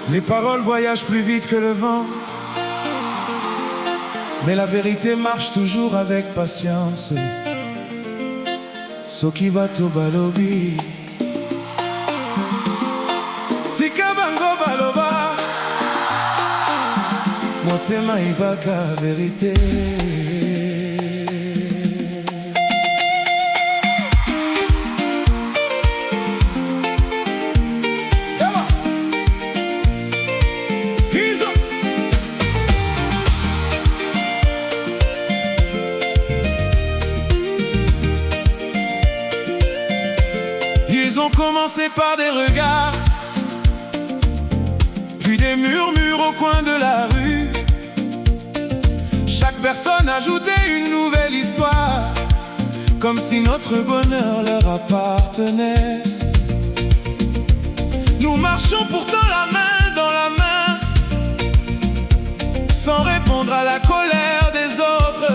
Les paroles voyagent plus vite que le vent, mais la vérité marche toujours avec patience. Soki bato balobi tika bango baloba motema ibaka vérité. Ils ont commencé par des regards, puis des murmures au coin de la rue. Chaque personne ajoutait une nouvelle histoire, comme si notre bonheur leur appartenait. Nous marchons pourtant la main dans la main, sans répondre à la colère des autres.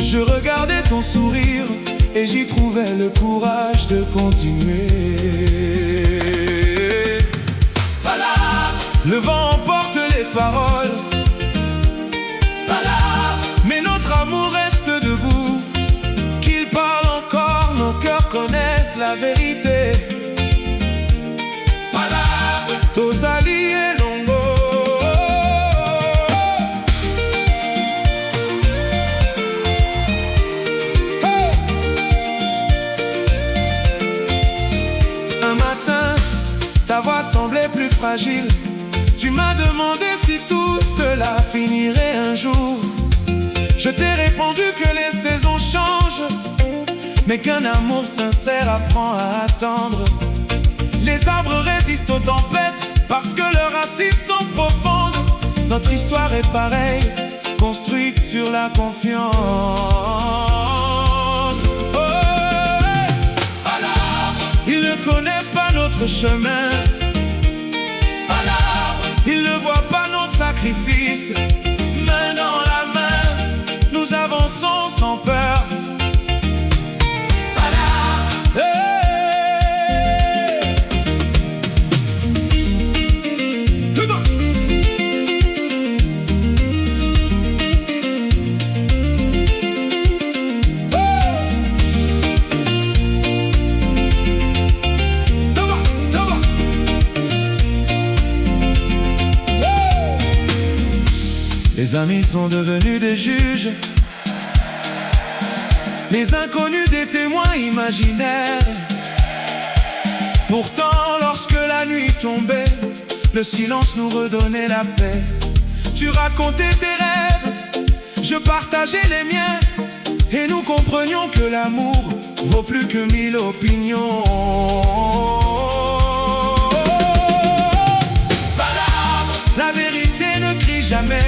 Je regardais ton sourire et j'y trouvais le courage de continuer. Le vent emporte les paroles, mais notre amour reste debout. Qu'il parle encore, nos cœurs connaissent la vérité. Tozali elongo. Un matin, ta voix semblait plus fragile. Tu m'as demandé si tout cela finirait un jour. Je t'ai répondu que les saisons changent, mais qu'un amour sincère apprend à attendre. Les arbres résistent aux tempêtes parce que leurs racines sont profondes. Notre histoire est pareille, construite sur la confiance. Oh, hey. Ils ne connaissent pas notre chemin, ils ne voient pas nos sacrifices. Main dans la main, nous avançons sans peur. Les amis sont devenus des juges, les inconnus des témoins imaginaires. Pourtant, lorsque la nuit tombait, le silence nous redonnait la paix. Tu racontais tes rêves, je partageais les miens, et nous comprenions que l'amour vaut plus que 1000 opinions. La vérité ne crie jamais,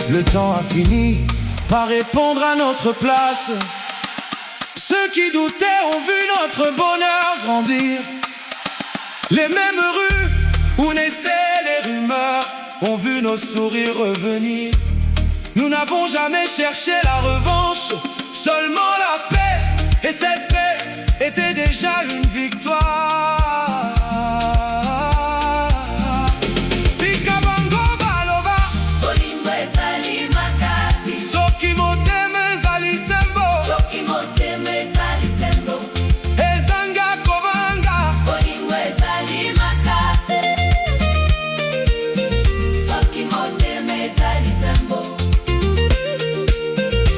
le temps a fini par répondre à notre place. Ceux qui doutaient ont vu notre bonheur grandir. Les mêmes rues où naissaient les rumeurs ont vu nos sourires revenir. Nous n'avons jamais cherché la revanche, seulement la paix. Et cette paix était déjà une victoire.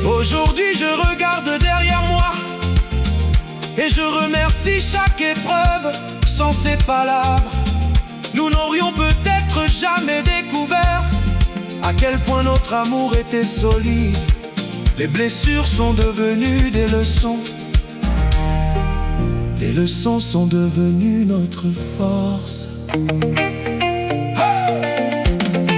Aujourd'hui je regarde derrière moi et je remercie chaque épreuve. Sans ces palabres, nous n'aurions peut-être jamais découvert à quel point notre amour était solide. Les blessures sont devenues des leçons. Les leçons sont devenues notre force. Hey!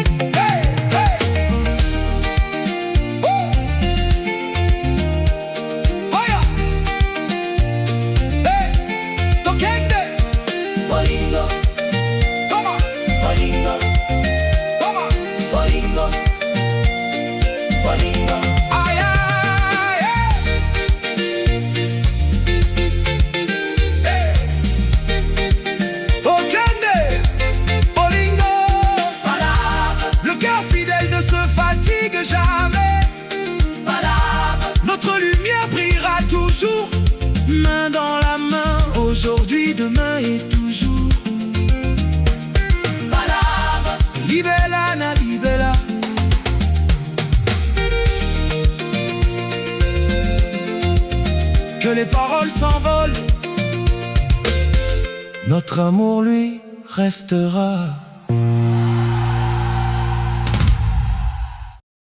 Libella na libella. Que les paroles s'envolent, notre amour lui restera.